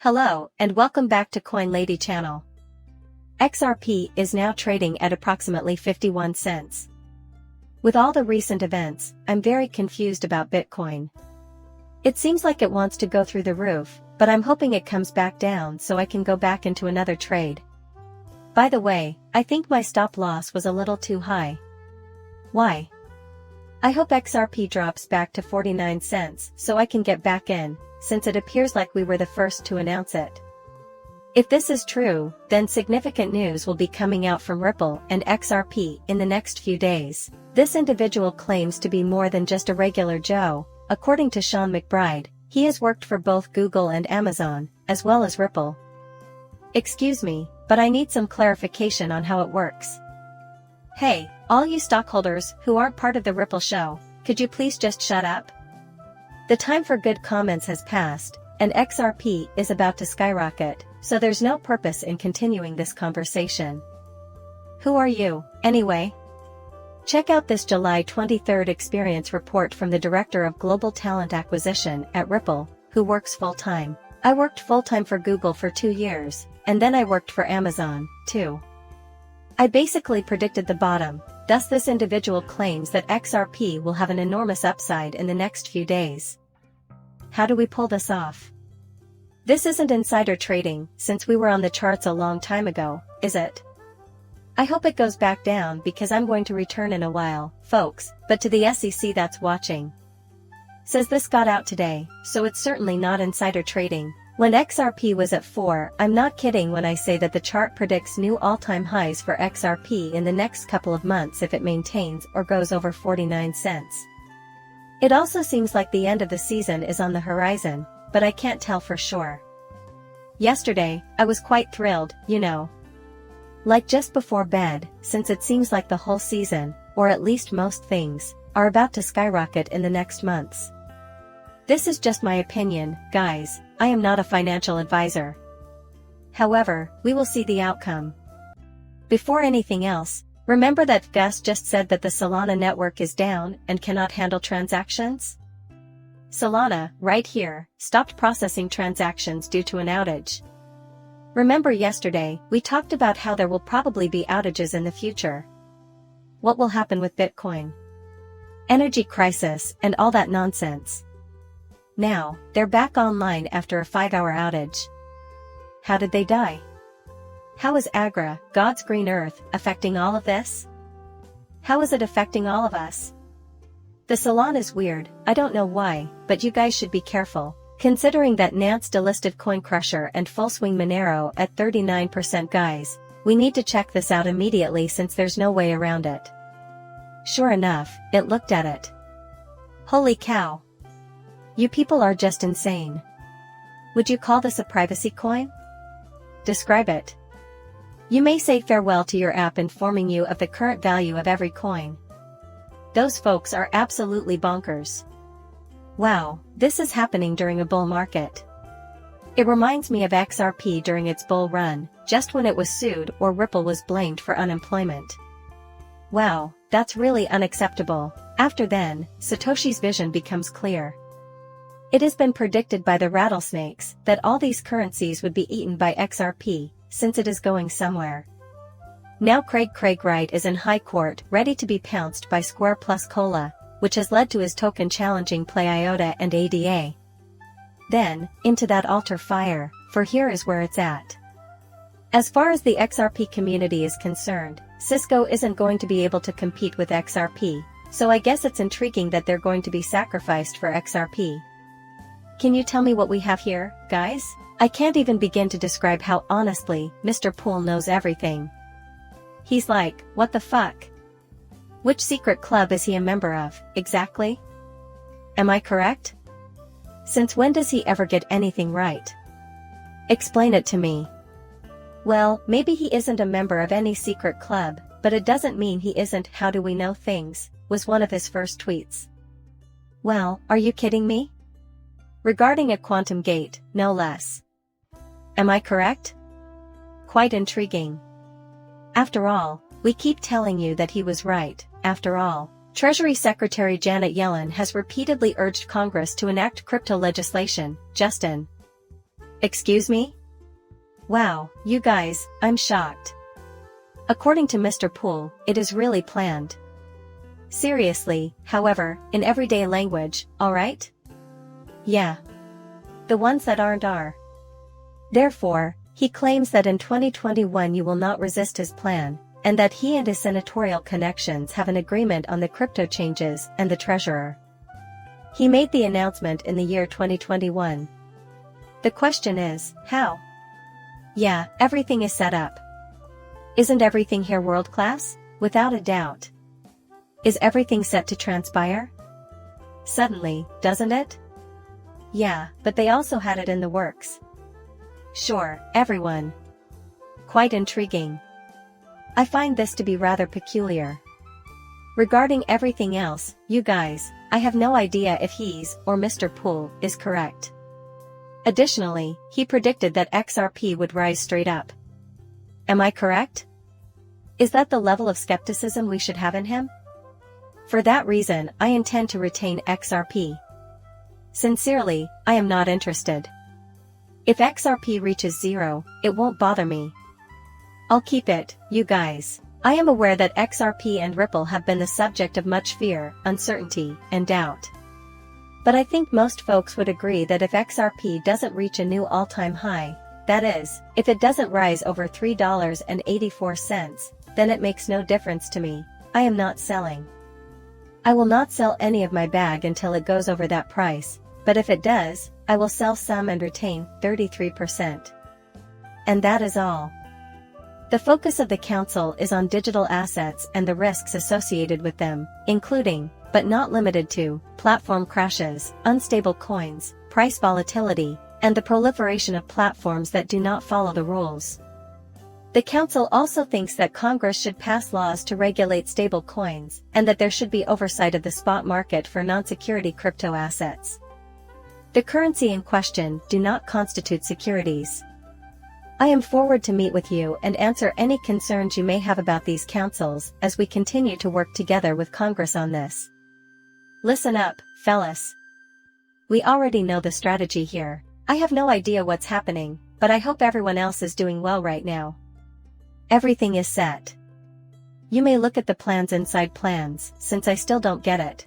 Hello, and welcome back to Coin Lady channel. XRP is now trading at approximately 51 cents. With all the recent events, I'm very confused about Bitcoin. It seems like it wants to go through the roof, but I'm hoping it comes back down so I can go back into another trade. By the way, I think my stop loss was a little too high. Why? I hope XRP drops back to 49 cents so I can get back in, since it appears like we were the first to announce it. If this is true, then significant news will be coming out from Ripple and XRP in the next few days. This individual claims to be more than just a regular Joe. According to Sean McBride, he has worked for both Google and Amazon, as well as Ripple. Excuse me, but I need some clarification on how it works. Hey, all you stockholders who aren't part of the Ripple show, could you please just shut up? The time for good comments has passed, and XRP is about to skyrocket, so there's no purpose in continuing this conversation. Who are you, anyway? Check out this July 23rd experience report from the Director of Global Talent Acquisition at Ripple, who works full-time. I worked full-time for Google for 2 years, and then I worked for Amazon, too. I basically predicted the bottom, thus this individual claims that XRP will have an enormous upside in the next few days. How do we pull this off? This isn't insider trading, since we were on the charts a long time ago, is it? I hope it goes back down because I'm going to return in a while, folks, but to the SEC that's watching. Says this got out today, so it's certainly not insider trading. When XRP was at 4, I'm not kidding when I say that the chart predicts new all-time highs for XRP in the next couple of months if it maintains or goes over 49 cents. It also seems like the end of the season is on the horizon, but I can't tell for sure. Yesterday, I was quite thrilled, you know. Like just before bed, since it seems like the whole season, or at least most things, are about to skyrocket in the next months. This is just my opinion, guys, I am not a financial advisor. However, we will see the outcome. Before anything else, remember that Gus just said that the Solana network is down and cannot handle transactions? Solana, right here, stopped processing transactions due to an outage. Remember yesterday, we talked about how there will probably be outages in the future. What will happen with Bitcoin? Energy crisis and all that nonsense. Now, they're back online after a 5-hour outage. How did they die? How is Agra, God's green earth, affecting all of this? How is it affecting all of us? The Solana is weird, I don't know why, but you guys should be careful. Considering that Nance delisted CoinCrusher and Full Swing Monero at 39%, guys, we need to check this out immediately since there's no way around it. Sure enough, it looked at it. Holy cow. You people are just insane. Would you call this a privacy coin? Describe it. You may say farewell to your app informing you of the current value of every coin. Those folks are absolutely bonkers. Wow, this is happening during a bull market. It reminds me of XRP during its bull run, just when it was sued or Ripple was blamed for unemployment. Wow, that's really unacceptable. After then, Satoshi's vision becomes clear. It has been predicted by the rattlesnakes that all these currencies would be eaten by XRP, since it is going somewhere. Now Craig Wright is in high court ready to be pounced by Square plus Cola, which has led to his token challenging Play IOTA and ADA. Then, into that altar fire, for here is where it's at. As far as the XRP community is concerned, Cisco isn't going to be able to compete with XRP, so I guess it's intriguing that they're going to be sacrificed for XRP. Can you tell me what we have here, guys? I can't even begin to describe how honestly, Mr. Poole knows everything. He's like, what the fuck? Which secret club is he a member of, exactly? Am I correct? Since when does he ever get anything right? Explain it to me. Well, maybe he isn't a member of any secret club, but it doesn't mean he isn't how do we know things, was one of his first tweets. Well, are you kidding me? Regarding a quantum gate, no less. Am I correct? Quite intriguing. After all, we keep telling you that he was right. After all, Treasury Secretary Janet Yellen has repeatedly urged Congress to enact crypto legislation. Justin. Excuse me? Wow, you guys, I'm shocked. According to Mr. Poole, it is really planned. Seriously, however, in everyday language, alright? Yeah. The ones that aren't are. Therefore, he claims that in 2021 you will not resist his plan, and that he and his senatorial connections have an agreement on the crypto changes and the treasurer. He made the announcement in the year 2021. The question is, how? Yeah, everything is set up. Isn't everything here world class? Without a doubt. Is everything set to transpire? Suddenly, doesn't it? Yeah, but they also had it in the works. Sure, everyone. Quite intriguing. I find this to be rather peculiar. Regarding everything else, you guys, I have no idea if he's, or Mr. Poole, is correct. Additionally, he predicted that XRP would rise straight up. Am I correct? Is that the level of skepticism we should have in him? For that reason, I intend to retain XRP. Sincerely, I am not interested. If XRP reaches zero, it won't bother me. I'll keep it, you guys. I am aware that XRP and Ripple have been the subject of much fear, uncertainty, and doubt. But I think most folks would agree that if XRP doesn't reach a new all-time high, that is, if it doesn't rise over $3.84, then it makes no difference to me. I am not selling. I will not sell any of my bag until it goes over that price, but if it does, I will sell some and retain 33%. And that is all. The focus of the council is on digital assets and the risks associated with them, including, but not limited to, platform crashes, unstable coins, price volatility, and the proliferation of platforms that do not follow the rules. The council also thinks that Congress should pass laws to regulate stable coins, and that there should be oversight of the spot market for non-security crypto assets. The currency in question do not constitute securities. I am forward to meet with you and answer any concerns you may have about these councils as we continue to work together with Congress on this. Listen up, fellas. We already know the strategy here. I have no idea what's happening, but I hope everyone else is doing well right now. Everything is set. You may look at the plans inside plans, since I still don't get it.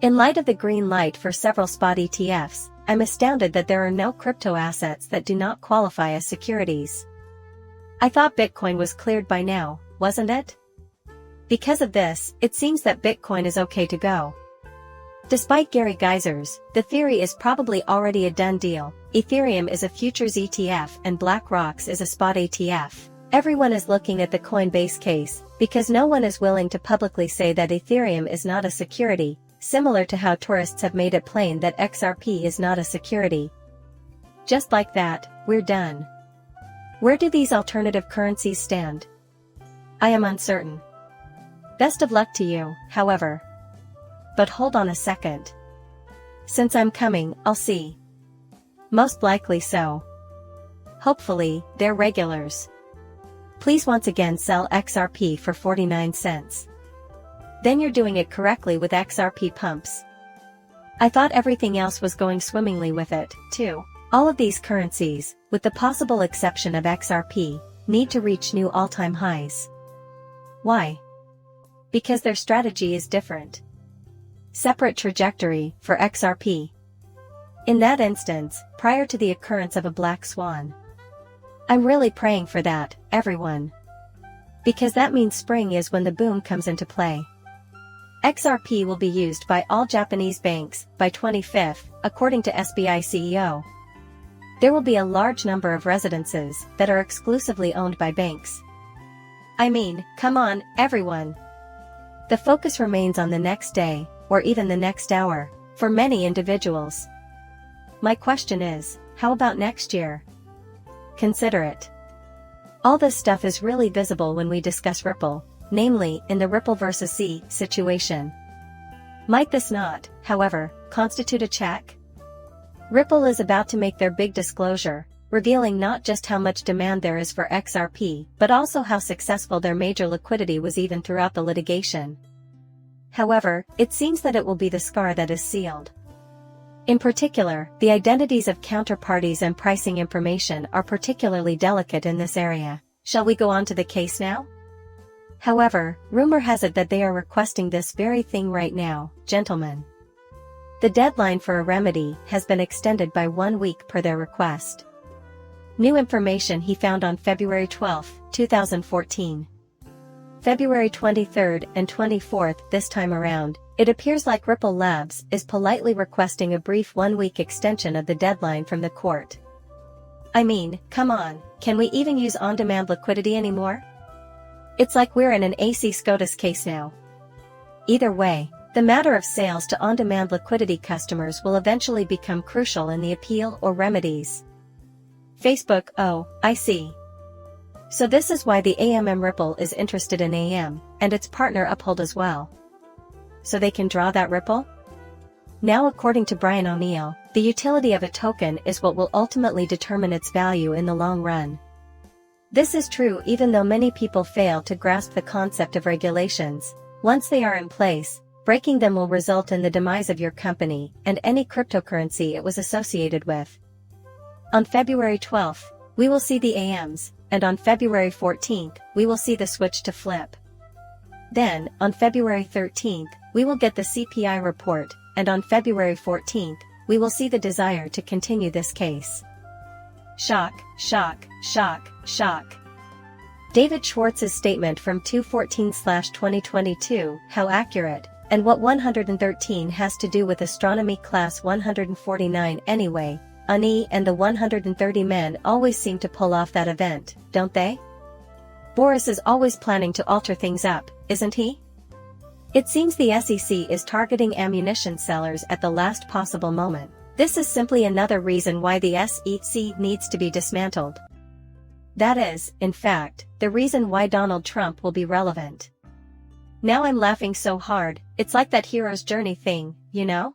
In light of the green light for several spot ETFs, I'm astounded that there are no crypto assets that do not qualify as securities. I thought Bitcoin was cleared by now, wasn't it? Because of this, it seems that Bitcoin is okay to go. Despite Gary Geyser's, the theory is probably already a done deal. Ethereum is a futures ETF and BlackRock's is a spot ETF. Everyone is looking at the Coinbase case, because no one is willing to publicly say that Ethereum is not a security, similar to how tourists have made it plain that XRP is not a security. Just like that, we're done. Where do these alternative currencies stand? I am uncertain. Best of luck to you, however. But hold on a second. Since I'm coming, I'll see. Most likely so. Hopefully, they're regulars. Please once again sell XRP for 49 cents. Then you're doing it correctly with XRP pumps. I thought everything else was going swimmingly with it, too. All of these currencies, with the possible exception of XRP, need to reach new all-time highs. Why? Because their strategy is different. Separate trajectory for XRP. In that instance, prior to the occurrence of a black swan. I'm really praying for that, everyone. Because that means spring is when the boom comes into play. XRP will be used by all Japanese banks by 25th, according to SBI CEO. There will be a large number of residences that are exclusively owned by banks. I mean, come on, everyone. The focus remains on the next day, or even the next hour, for many individuals. My question is, how about next year? Consider it. All this stuff is really visible when we discuss Ripple, namely in the Ripple versus C situation. Might this not, however, constitute a check? Ripple is about to make their big disclosure, revealing not just how much demand there is for XRP, but also how successful their major liquidity was even throughout the litigation. However, it seems that it will be the scar that is sealed. In particular, the identities of counterparties and pricing information are particularly delicate in this area. Shall we go on to the case now? However, rumor has it that they are requesting this very thing right now, gentlemen. The deadline for a remedy has been extended by 1 week per their request. New information he found on February 12, 2014. February 23rd and 24th this time around, it appears like Ripple Labs is politely requesting a brief 1-week extension of the deadline from the court. I mean, come on, can we even use on-demand liquidity anymore? It's like we're in an AC SCOTUS case now. Either way, the matter of sales to on-demand liquidity customers will eventually become crucial in the appeal or remedies. Facebook, oh, I see. So this is why the AMM Ripple is interested in AM, and its partner Uphold as well. So they can draw that Ripple? Now according to Brian O'Neill, the utility of a token is what will ultimately determine its value in the long run. This is true even though many people fail to grasp the concept of regulations. Once they are in place, breaking them will result in the demise of your company and any cryptocurrency it was associated with. On February 12th, we will see the AMs, and on February 14th, we will see the switch to flip. Then, on February 13th, we will get the CPI report, and on February 14th, we will see the desire to continue this case. Shock, shock, shock, shock. David Schwartz's statement from 2/14/2022, how accurate, and what 113 has to do with astronomy class 149 anyway. Ani and the 130 men always seem to pull off that event, don't they? Boris is always planning to alter things up, isn't he? It seems the SEC is targeting ammunition sellers at the last possible moment. This is simply another reason why the SEC needs to be dismantled. That is, in fact, the reason why Donald Trump will be relevant. Now I'm laughing so hard, it's like that hero's journey thing, you know?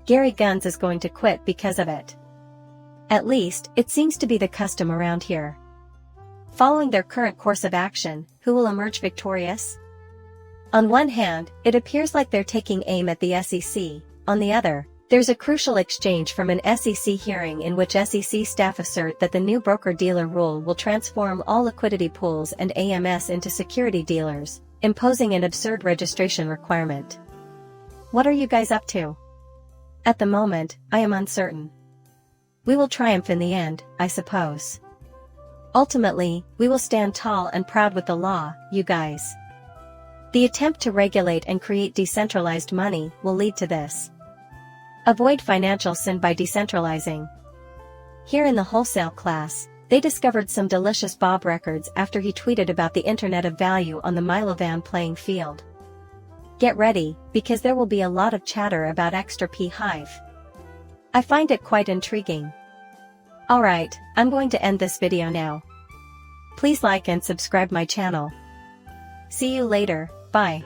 Gary Guns is going to quit because of it. At least, it seems to be the custom around here. Following their current course of action, who will emerge victorious? On one hand, it appears like they're taking aim at the SEC, on the other, there's a crucial exchange from an SEC hearing in which SEC staff assert that the new broker-dealer rule will transform all liquidity pools and AMS into security dealers, imposing an absurd registration requirement. What are you guys up to? At the moment, I am uncertain. We will triumph in the end, I suppose. Ultimately, we will stand tall and proud with the law, you guys. The attempt to regulate and create decentralized money will lead to this. Avoid financial sin by decentralizing. Here in the wholesale class, they discovered some delicious Bob records after he tweeted about the Internet of Value on the Milovan playing field. Get ready, because there will be a lot of chatter about extra P Hive. I find it quite intriguing. Alright, I'm going to end this video now. Please like and subscribe my channel. See you later, bye.